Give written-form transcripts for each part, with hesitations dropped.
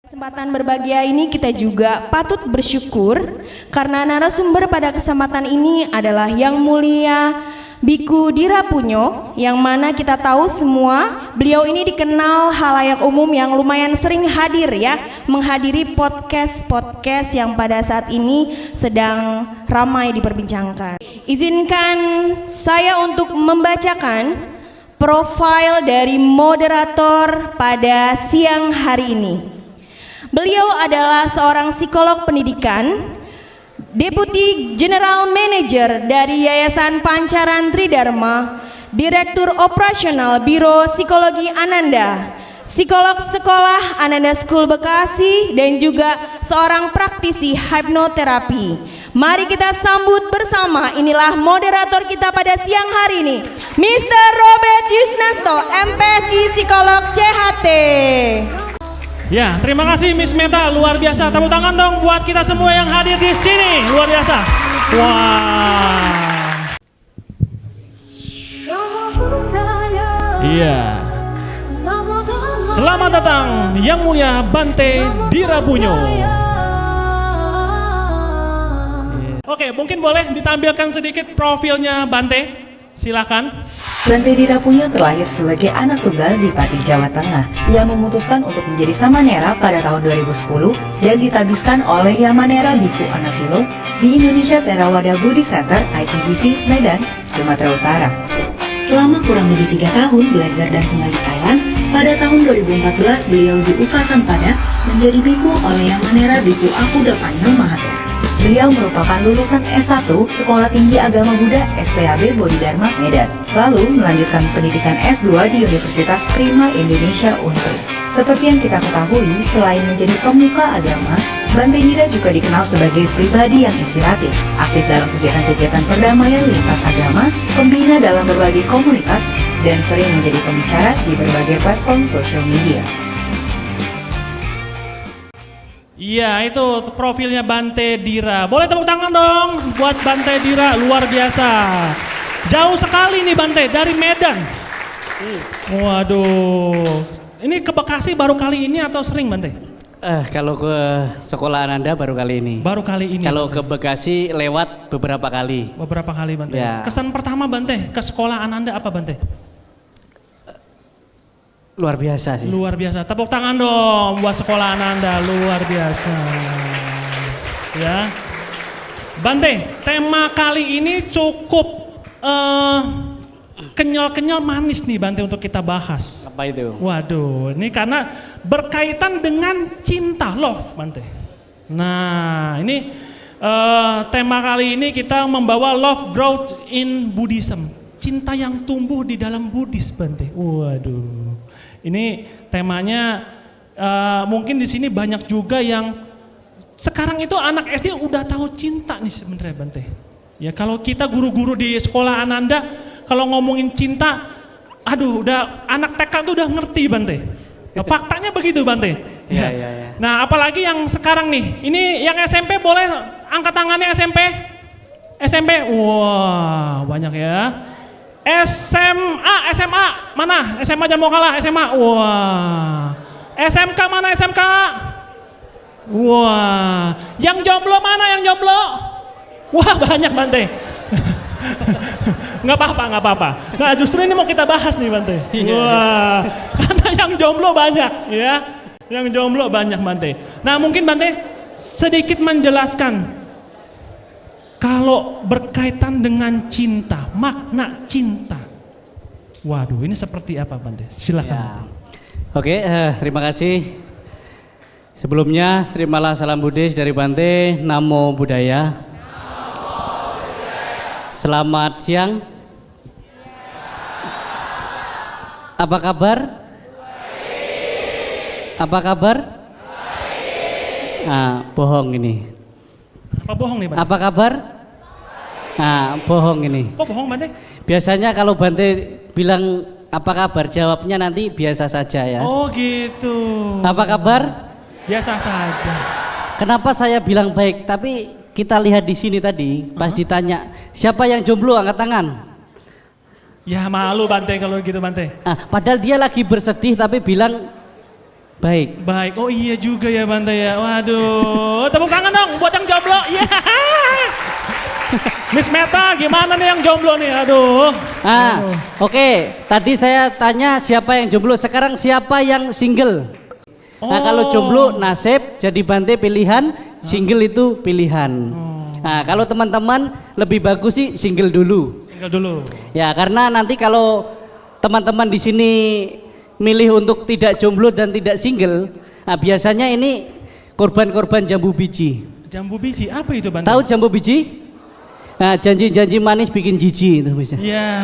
Kesempatan berbahagia ini kita juga patut bersyukur karena narasumber pada kesempatan ini adalah Yang Mulia Biku Dira Punyo, yang mana kita tahu semua beliau ini dikenal halayak umum yang lumayan sering hadir ya, menghadiri podcast yang pada saat ini sedang ramai diperbincangkan. Izinkan saya untuk membacakan profil dari moderator pada siang hari ini. Beliau adalah seorang psikolog pendidikan, Deputi General Manager dari Yayasan Pancaran Tridharma, Direktur Operasional Biro Psikologi Ananda, psikolog sekolah Ananda School Bekasi, dan juga seorang praktisi hipnoterapi. Mari kita sambut bersama, inilah moderator kita pada siang hari ini, Mr. Robert Yusnasto, MPSI Psikolog CHT. Ya, terima kasih Miss Meta, luar biasa. Tepuk tangan dong buat kita semua yang hadir di sini, luar biasa. Wah. Iya. Selamat datang Yang Mulia Bante Dira Punyo. Oke, mungkin boleh ditampilkan sedikit profilnya Bante. Silakan. Bante Dira Punyo terlahir sebagai anak tunggal di Pati, Jawa Tengah. Ia memutuskan untuk menjadi Samanera pada tahun 2010 dan ditabiskan oleh Yamanera Biku Anafilo di Indonesia Theravada Buddhist Center, ITBC, Medan, Sumatera Utara. Selama kurang lebih 3 tahun belajar dan tinggal di Thailand, pada tahun 2014 beliau diupah Sampada menjadi biku oleh Yamanera Biku Afuda Panyo Mahathir. Beliau merupakan lulusan S1 Sekolah Tinggi Agama Buddha STAB Bodhidharma Medan, lalu melanjutkan pendidikan S2 di Universitas Prima Indonesia Unpri. Seperti yang kita ketahui, selain menjadi pemuka agama, Bante Dira juga dikenal sebagai pribadi yang inspiratif, aktif dalam kegiatan-kegiatan perdamaian lintas agama, pembina dalam berbagai komunitas, dan sering menjadi pembicara di berbagai platform sosial media. Iya, itu profilnya Bante Dira. Boleh tepuk tangan dong buat Bante Dira, luar biasa. Jauh sekali nih Bante, dari Medan. Waduh, ini ke Bekasi baru kali ini atau sering Bante? Kalau ke sekolah Ananda baru kali ini. Baru kali ini. Kalau Bante. ke Bekasi lewat beberapa kali. Beberapa kali Bante. Ya. Kesan pertama Bante ke sekolah Ananda apa Bante? Luar biasa sih. Luar biasa. Tepuk tangan dong buat sekolah Ananda, luar biasa. Ya. Bante, tema kali ini cukup kenyal-kenyal manis nih Bante untuk kita bahas. Apa itu? Waduh, ini karena berkaitan dengan cinta, love Bante. Nah, ini tema kali ini kita membawa love growth in Buddhism. Cinta yang tumbuh di dalam Buddhis Bante. Waduh. Ini temanya mungkin di sini banyak juga yang sekarang itu anak SD udah tahu cinta nih sebenarnya Bante. Ya kalau kita guru-guru di sekolah Ananda kalau ngomongin cinta, aduh udah anak TK tuh udah ngerti Bante. Nah, faktanya begitu Bante. Iya. Nah apalagi yang sekarang nih, ini yang SMP boleh angkat tangannya SMP? SMP, wah banyak ya. SMA mana? SMA jangan mau kalah, SMA. Wah. SMK mana SMK? Wah. Yang jomblo mana yang jomblo? Wah banyak Bante. Nggak apa-apa. Nah justru ini mau kita bahas nih Bante. Wah. Karena yang jomblo banyak ya. Yang jomblo banyak Bante. Nah mungkin Bante sedikit menjelaskan kalau berkaitan dengan cinta, makna cinta. Waduh, ini seperti apa Bante? Silakan. Ya. Oke, terima kasih. Sebelumnya, terimalah salam Buddhis dari Bante. Namo Buddhaya. Selamat siang. Apa kabar? Apa kabar? Bohong ini. Apa bohong nih Bante? Apa kabar? Bohong ini. Kok bohong Bante? Biasanya kalau Bante bilang apa kabar, jawabnya nanti biasa saja ya. Oh gitu. Apa kabar? Biasa saja. Kenapa saya bilang baik? Tapi kita lihat di sini tadi, pas ditanya siapa yang jomblo angkat tangan. Ya malu Bante kalau gitu Bante. Padahal dia lagi bersedih tapi bilang baik. Baik, oh iya juga ya Bante ya. Waduh, tepuk tangan dong buat yang jomblo. Iya. Miss Meta, gimana nih yang jomblo nih? Aduh. Oke. Tadi saya tanya siapa yang jomblo, sekarang siapa yang single? Nah, kalau jomblo nasib, jadi Bante pilihan, single itu pilihan. Nah, kalau teman-teman lebih bagus sih single dulu. Single dulu. Ya, karena nanti kalau teman-teman di sini milih untuk tidak jomblo dan tidak single, nah biasanya ini korban-korban jambu biji. Jambu biji, apa itu Bante? Tahu jambu biji? Nah, janji-janji manis bikin jijik itu bisa. Iya.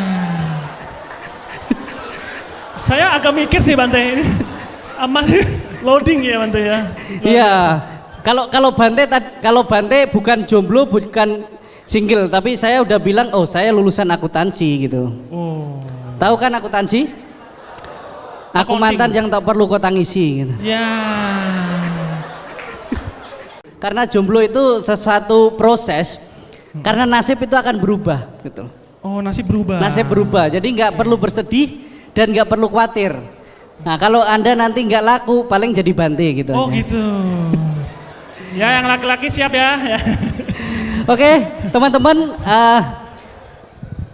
Saya agak mikir sih Bante ini. Aman loading ya Bante ya. Iya. Kalau Bante bukan jomblo, bukan single, tapi saya udah bilang oh saya lulusan akuntansi gitu. Oh. Tahu kan akuntansi? Aku mantan yang tak perlu kau tangisi gitu. Ya. Karena jomblo itu sesuatu proses, karena nasib itu akan berubah gitu. Oh, nasib berubah. Nasib berubah, jadi nggak perlu bersedih dan nggak perlu khawatir. Nah, kalau Anda nanti nggak laku, paling jadi Bante gitu Oh aja. gitu. Ya, yang laki-laki siap ya. Oke, teman-teman,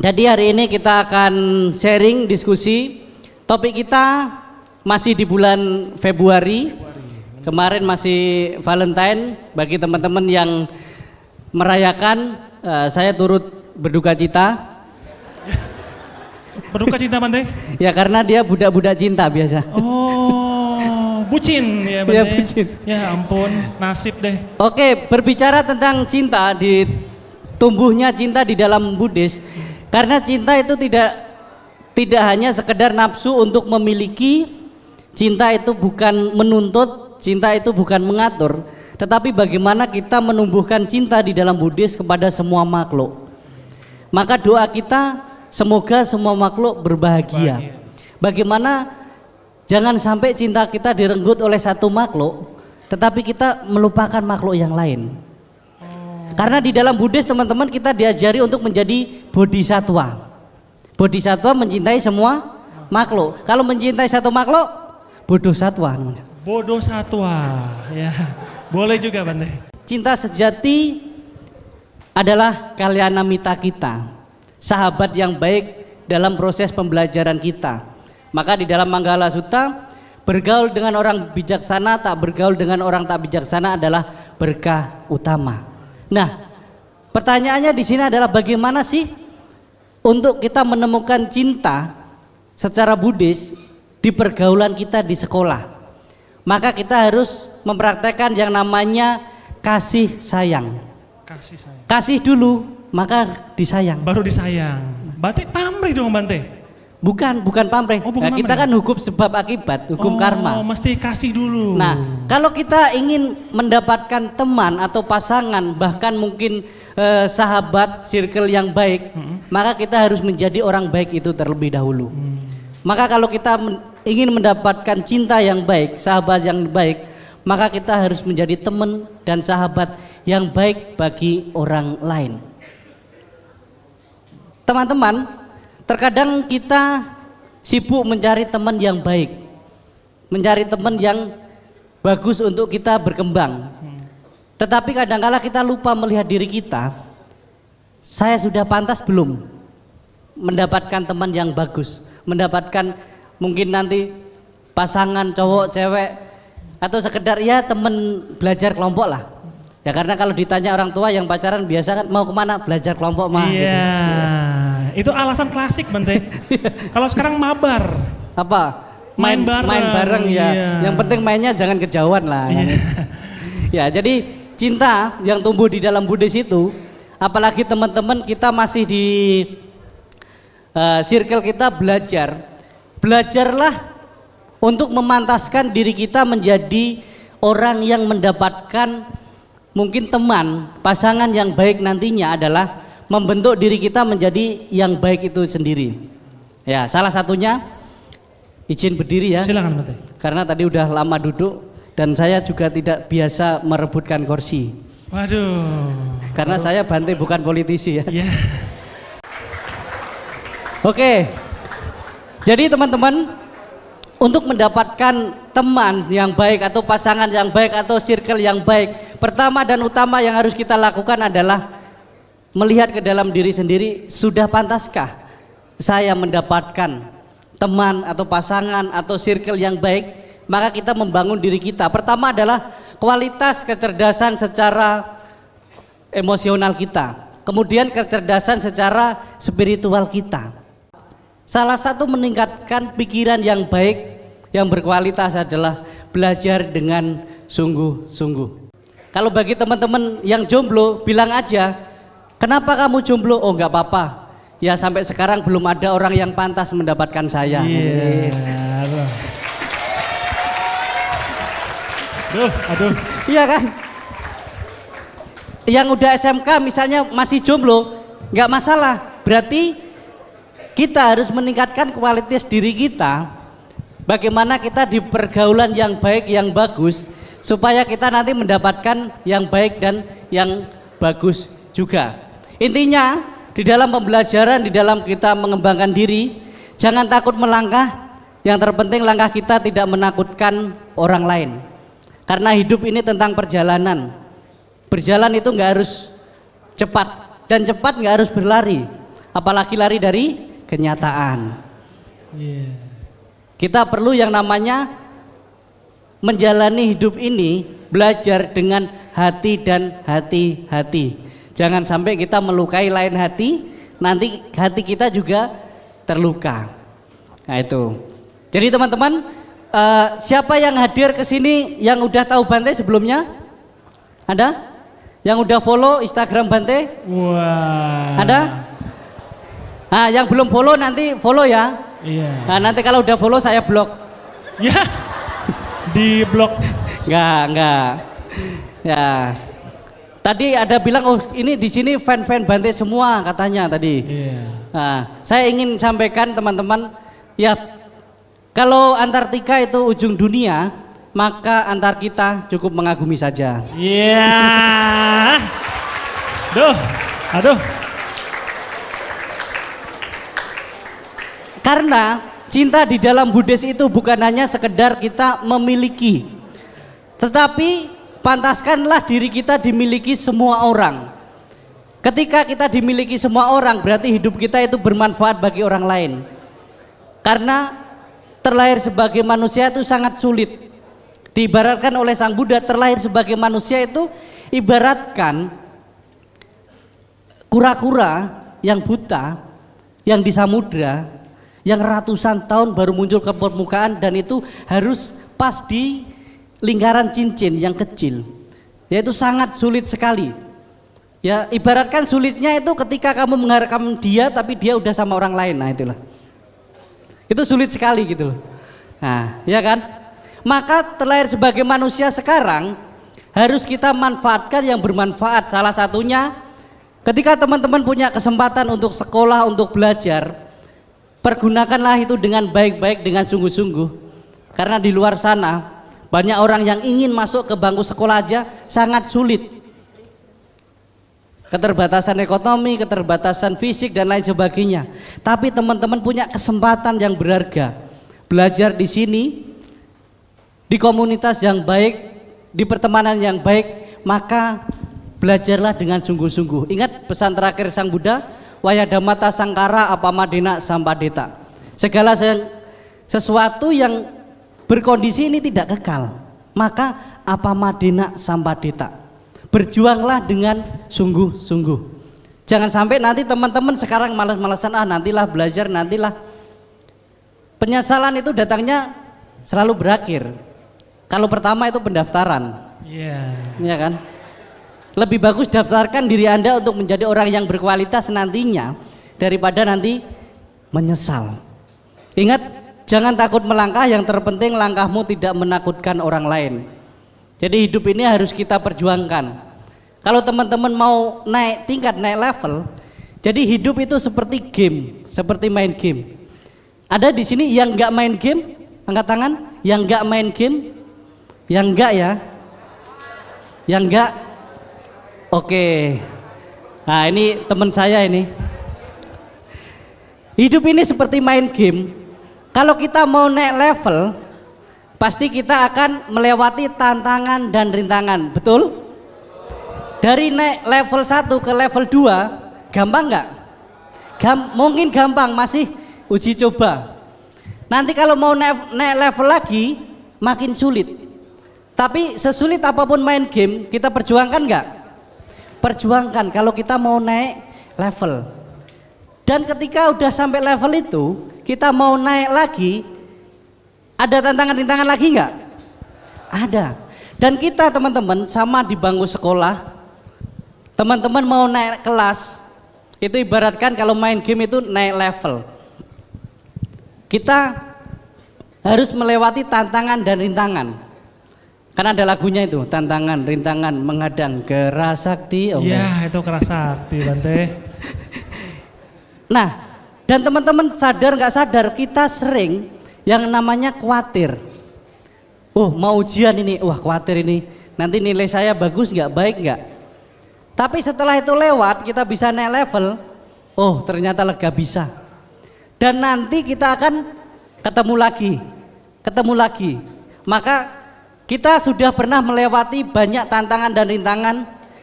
jadi hari ini kita akan sharing diskusi. Topik kita masih di bulan Februari. Kemarin masih Valentine. Bagi teman-teman yang merayakan, saya turut berduka cita. Berduka cinta Bante? Ya karena dia budak-budak cinta biasa. Oh, bucin ya Bante. Ya, bucin. Ya ampun, nasib deh. Oke, berbicara tentang cinta, di tumbuhnya cinta di dalam Buddhis, karena cinta itu tidak hanya sekedar nafsu untuk memiliki, cinta itu bukan menuntut, cinta itu bukan mengatur, tetapi bagaimana kita menumbuhkan cinta di dalam Buddhis kepada semua makhluk. Maka doa kita semoga semua makhluk berbahagia. Bagaimana jangan sampai cinta kita direnggut oleh satu makhluk, tetapi kita melupakan makhluk yang lain. Karena di dalam Buddhis teman-teman kita diajari untuk menjadi bodhisatwa. Bodhisatwa mencintai semua makhluk. Kalau mencintai satu makhluk, bodoh satwa. Bodoh satwa. Ya, boleh juga Bante. Cinta sejati adalah kalyana mita kita, sahabat yang baik dalam proses pembelajaran kita. Maka di dalam Manggala Sutta, bergaul dengan orang bijaksana, tak bergaul dengan orang tak bijaksana adalah berkah utama. Nah, pertanyaannya di sini adalah bagaimana sih untuk kita menemukan cinta secara Buddhis di pergaulan kita di sekolah? Maka kita harus mempraktekkan yang namanya kasih sayang. Kasih sayang. Kasih dulu, maka disayang. Baru disayang. Bante pamrih dong Bante. Bukan pamrih. Oh, bukan Nah, kita pamrih. kan hukum sebab akibat, hukum karma. Oh, mesti kasih dulu. Nah, kalau kita ingin mendapatkan teman atau pasangan, bahkan mungkin sahabat, circle yang baik, maka kita harus menjadi orang baik itu terlebih dahulu. Maka kalau kita ingin mendapatkan cinta yang baik, sahabat yang baik, maka kita harus menjadi teman dan sahabat yang baik bagi orang lain. Teman-teman, terkadang kita sibuk mencari teman yang baik, mencari teman yang bagus untuk kita berkembang. Tetapi kadang-kala kita lupa melihat diri kita. Saya sudah pantas belum mendapatkan teman yang bagus, mendapatkan mungkin nanti pasangan cowok cewek atau sekedar ya teman belajar kelompok lah. Ya karena kalau ditanya orang tua yang pacaran biasa kan mau kemana, belajar kelompok mah. Iya, gitu. itu alasan klasik Bante. Kalau sekarang mabar. Apa? Main bareng. Main bareng ya. Iya. Yang penting mainnya jangan kejauhan lah. Iya. Ya jadi cinta yang tumbuh di dalam Buddhis itu, apalagi teman-teman kita masih di circle kita belajarlah untuk memantaskan diri kita menjadi orang yang mendapatkan mungkin teman, pasangan yang baik nantinya adalah membentuk diri kita menjadi yang baik itu sendiri. Ya, salah satunya izin berdiri ya. Silakan Bante. Karena tadi udah lama duduk dan saya juga tidak biasa merebutkan kursi. Waduh. Karena saya Bante bukan politisi ya. Iya. Oke. Jadi teman-teman, untuk mendapatkan teman yang baik atau pasangan yang baik atau circle yang baik, pertama dan utama yang harus kita lakukan adalah melihat ke dalam diri sendiri, sudah pantaskah saya mendapatkan teman atau pasangan atau circle yang baik. Maka kita membangun diri kita. Pertama adalah kualitas kecerdasan secara emosional kita, kemudian kecerdasan secara spiritual kita. Salah satu meningkatkan pikiran yang baik yang berkualitas adalah belajar dengan sungguh-sungguh. Kalau bagi teman-teman yang jomblo, bilang aja, kenapa kamu jomblo? Oh nggak apa-apa, ya sampai sekarang belum ada orang yang pantas mendapatkan saya. Aduh. Iya kan? Yang udah SMK misalnya masih jomblo, nggak masalah. Berarti kita harus meningkatkan kualitas diri kita. Bagaimana kita di pergaulan yang baik, yang bagus, supaya kita nanti mendapatkan yang baik dan yang bagus juga. Intinya di dalam pembelajaran, di dalam kita mengembangkan diri, jangan takut melangkah. Yang terpenting langkah kita tidak menakutkan orang lain. Karena hidup ini tentang perjalanan. Berjalan itu nggak harus cepat, dan cepat nggak harus berlari, apalagi lari dari kenyataan. Kita perlu yang namanya menjalani hidup ini, belajar dengan hati dan hati-hati. Jangan sampai kita melukai lain hati, nanti hati kita juga terluka. Nah itu. Jadi teman-teman, siapa yang hadir ke sini yang udah tahu Bante sebelumnya? Ada? Yang udah follow Instagram Bante? Wah. Ada? Nah, yang belum follow nanti follow ya. Iya. Nah, nanti kalau udah follow saya blok. Ya. Di blok. Enggak. Ya. Tadi ada bilang, oh ini di sini fan-fan Bante semua katanya tadi. Iya. Nah, saya ingin sampaikan teman-teman, ya kalau Antartika itu ujung dunia, maka antar kita cukup mengagumi saja. Iya. Aduh. Karena cinta di dalam Buddhis itu bukan hanya sekedar kita memiliki, tetapi pantaskanlah diri kita dimiliki semua orang. Ketika kita dimiliki semua orang, berarti hidup kita itu bermanfaat bagi orang lain. Karena terlahir sebagai manusia itu sangat sulit. Diibaratkan oleh Sang Buddha, terlahir sebagai manusia itu ibaratkan kura-kura yang buta, yang di samudra, yang ratusan tahun baru muncul ke permukaan, dan itu harus pas di lingkaran cincin yang kecil. Yaitu sangat sulit sekali. Ya ibaratkan sulitnya itu ketika kamu mengharapkan dia tapi dia udah sama orang lain. Nah itulah. Itu sulit sekali gitu loh. Nah, ya kan? Maka terlahir sebagai manusia sekarang harus kita manfaatkan yang bermanfaat. Salah satunya ketika teman-teman punya kesempatan untuk sekolah, untuk belajar, pergunakanlah itu dengan baik-baik, dengan sungguh-sungguh. Karena di luar sana banyak orang yang ingin masuk ke bangku sekolah aja sangat sulit. Keterbatasan ekonomi, keterbatasan fisik dan lain sebagainya. Tapi teman-teman punya kesempatan yang berharga. Belajar di sini, di komunitas yang baik, di pertemanan yang baik, maka belajarlah dengan sungguh-sungguh. Ingat pesan terakhir Sang Buddha, Wayadamata sangkara apamadena sampadeta. Segala sesuatu yang berkondisi ini tidak kekal, maka apamadena sampadeta. Berjuanglah dengan sungguh-sungguh. Jangan sampai nanti teman-teman sekarang malas-malasan, nantilah belajar, nantilah. Penyesalan itu datangnya selalu berakhir. Kalau pertama itu pendaftaran. Iya kan? Lebih bagus daftarkan diri Anda untuk menjadi orang yang berkualitas nantinya daripada nanti menyesal. Ingat, jangan takut melangkah, yang terpenting langkahmu tidak menakutkan orang lain. Jadi hidup ini harus kita perjuangkan. Kalau teman-teman mau naik tingkat, naik level, jadi hidup itu seperti game, seperti main game. Ada di sini yang nggak main game? Angkat tangan. Yang nggak main game? Yang nggak ya? Yang nggak? Oke. Nah ini teman saya ini. Hidup ini seperti main game. Kalau kita mau naik level, pasti kita akan melewati tantangan dan rintangan, betul? Dari naik level 1 ke level 2 gampang nggak? Mungkin gampang, masih uji coba. Nanti kalau mau naik level lagi makin sulit. Tapi sesulit apapun main game, kita perjuangkan nggak? Perjuangkan kalau kita mau naik level. Dan ketika udah sampai level itu, kita mau naik lagi, ada tantangan-rintangan lagi nggak? Ada. Dan kita teman-teman sama di bangku sekolah, teman-teman mau naik kelas, itu ibaratkan kalau main game itu naik level. Kita harus melewati tantangan dan rintangan. Karena ada lagunya itu, tantangan, rintangan, menghadang Kerasakti. Iya, itu Kerasakti, Bante. Nah, dan teman-teman sadar nggak sadar, kita sering yang namanya khawatir. Oh, mau ujian ini, wah khawatir ini, nanti nilai saya bagus nggak, baik nggak. Tapi setelah itu lewat, kita bisa naik level. Oh, ternyata lega bisa. Dan nanti kita akan ketemu lagi. Maka kita sudah pernah melewati banyak tantangan dan rintangan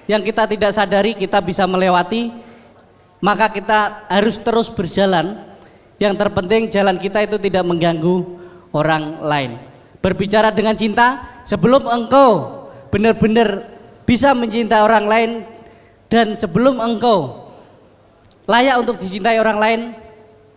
yang kita tidak sadari kita bisa melewati. Maka kita harus terus berjalan. Yang terpenting jalan kita itu tidak mengganggu orang lain. Berbicara dengan cinta, sebelum engkau benar-benar bisa mencintai orang lain, dan sebelum engkau layak untuk dicintai orang lain,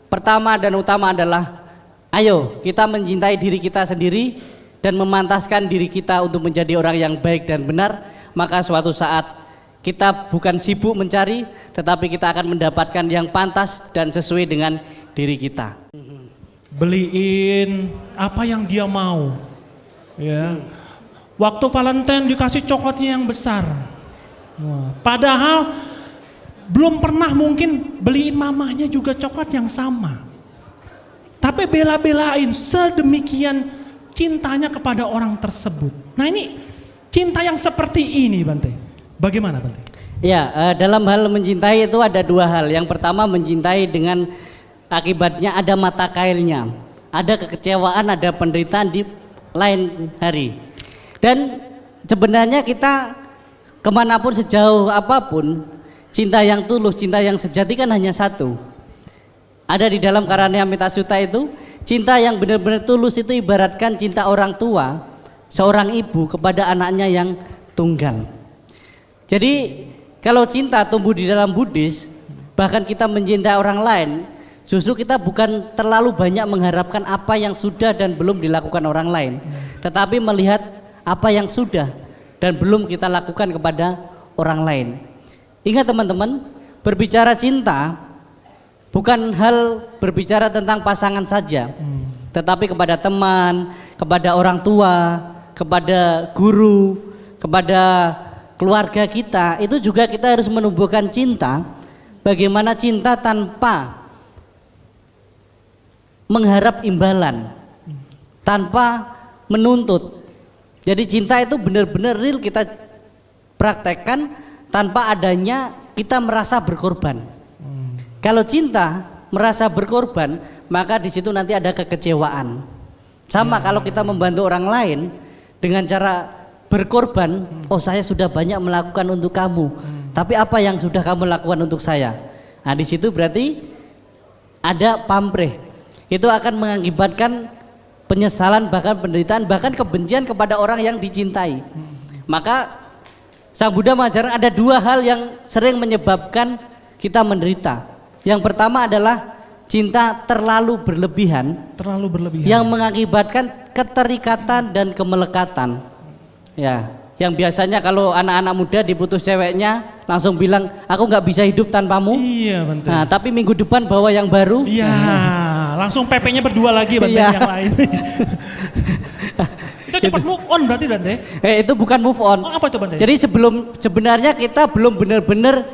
pertama dan utama adalah ayo kita mencintai diri kita sendiri dan memantaskan diri kita untuk menjadi orang yang baik dan benar. Maka suatu saat kita bukan sibuk mencari, tetapi kita akan mendapatkan yang pantas dan sesuai dengan diri kita. Beliin apa yang dia mau, ya. Waktu Valentine dikasih coklatnya yang besar. Wah, padahal belum pernah mungkin beliin mamanya juga coklat yang sama. Tapi bela-belain sedemikian cintanya kepada orang tersebut. Nah, ini cinta yang seperti ini, Bante. Bagaimana, Bante? Ya, dalam hal mencintai itu ada dua hal. Yang pertama, mencintai dengan akibatnya ada mata kailnya, ada kekecewaan, ada penderitaan di lain hari. Dan sebenarnya kita kemanapun, sejauh apapun, cinta yang tulus, cinta yang sejati kan hanya satu. Ada di dalam Karania Metasuta itu, cinta yang benar-benar tulus itu ibaratkan cinta orang tua, seorang ibu kepada anaknya yang tunggal. Jadi kalau cinta tumbuh di dalam Buddhis, bahkan kita mencintai orang lain, justru kita bukan terlalu banyak mengharapkan apa yang sudah dan belum dilakukan orang lain, tetapi melihat apa yang sudah dan belum kita lakukan kepada orang lain. Ingat teman-teman, berbicara cinta bukan hal berbicara tentang pasangan saja, tetapi kepada teman, kepada orang tua, kepada guru, kepada keluarga kita. Itu juga kita harus menumbuhkan cinta. Bagaimana cinta tanpa mengharap imbalan, tanpa menuntut. Jadi cinta itu benar-benar real kita praktekkan tanpa adanya kita merasa berkorban. Kalau cinta merasa berkorban, maka di situ nanti ada kekecewaan. Sama kalau kita membantu orang lain dengan cara berkorban, oh saya sudah banyak melakukan untuk kamu, tapi apa yang sudah kamu lakukan untuk saya? Nah di situ berarti ada pamrih. Itu akan mengakibatkan penyesalan, bahkan penderitaan, bahkan kebencian kepada orang yang dicintai. Maka Sang Buddha mengajarkan ada dua hal yang sering menyebabkan kita menderita. Yang pertama adalah cinta terlalu berlebihan, yang mengakibatkan keterikatan dan kemelekatan. Ya, yang biasanya kalau anak-anak muda diputus ceweknya langsung bilang aku nggak bisa hidup tanpamu. Iya, Bante. Nah, tapi minggu depan bawa yang baru. Iya, langsung PP-nya berdua lagi, Bante, yang lain. Itu cepat move on berarti, Bante? Itu bukan move on. Oh, apa itu, Bante? Jadi sebenarnya kita belum benar-benar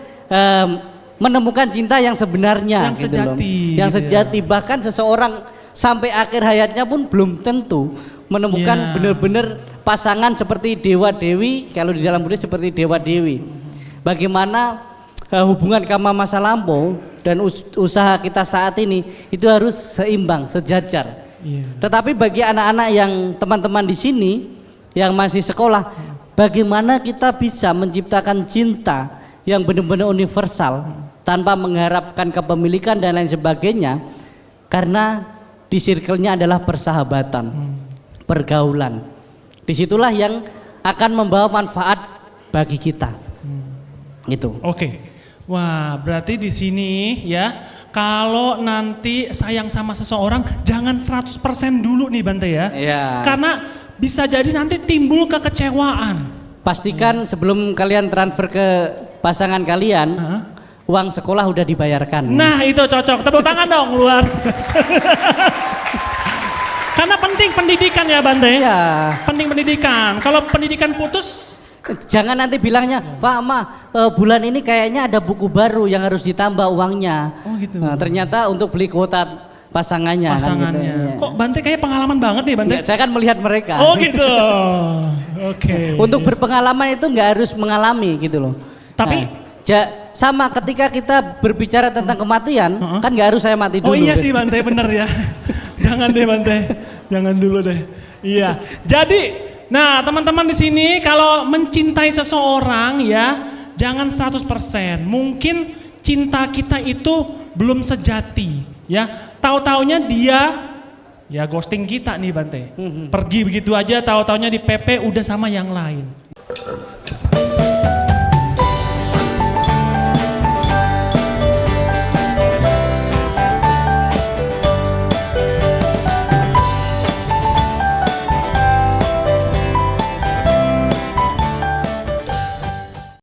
menemukan cinta yang sebenarnya, yang gitu sejati, loh. Yang sejati. Bahkan seseorang sampai akhir hayatnya pun belum tentu menemukan benar-benar pasangan seperti dewa dewi. Kalau di dalam Buddha seperti dewa dewi. Bagaimana hubungan kama masa lampau dan usaha kita saat ini itu harus seimbang, sejajar. Iya. Tetapi bagi anak-anak yang teman-teman di sini yang masih sekolah, bagaimana kita bisa menciptakan cinta yang benar-benar universal tanpa mengharapkan kepemilikan dan lain sebagainya, karena di circle-nya adalah persahabatan, pergaulan. Disitulah yang akan membawa manfaat bagi kita. Itu. Oke. Wah, berarti di sini ya, kalau nanti sayang sama seseorang jangan 100% dulu nih Bante ya. Iya. Karena bisa jadi nanti timbul kekecewaan. Pastikan sebelum kalian transfer ke pasangan kalian, uang sekolah udah dibayarkan. Nah, itu cocok. Tepuk tangan dong luar. Karena penting pendidikan ya Bante. Iya. Penting pendidikan. Kalau pendidikan putus, Jangan nanti bilangnya, Pak Ma, bulan ini kayaknya ada buku baru yang harus ditambah uangnya. Oh gitu. Nah, ternyata untuk beli kuota pasangannya. pasangannya. Kan gitu. Kok Bante kayak pengalaman banget nih Bante? Enggak, saya kan melihat mereka. Oh gitu. Oke. Untuk berpengalaman itu nggak harus mengalami gitu loh. Tapi sama ketika kita berbicara tentang kematian, kan nggak harus saya mati dulu. oh iya sih Bante, bener ya. Jangan deh Bante, jangan dulu deh. Iya. Jadi, nah teman-teman di sini kalau mencintai seseorang ya, jangan 100%. Mungkin cinta kita itu belum sejati ya. Tahu-taunya dia ya ghosting kita nih Bante. Pergi begitu aja, tahu-taunya di PP udah sama yang lain.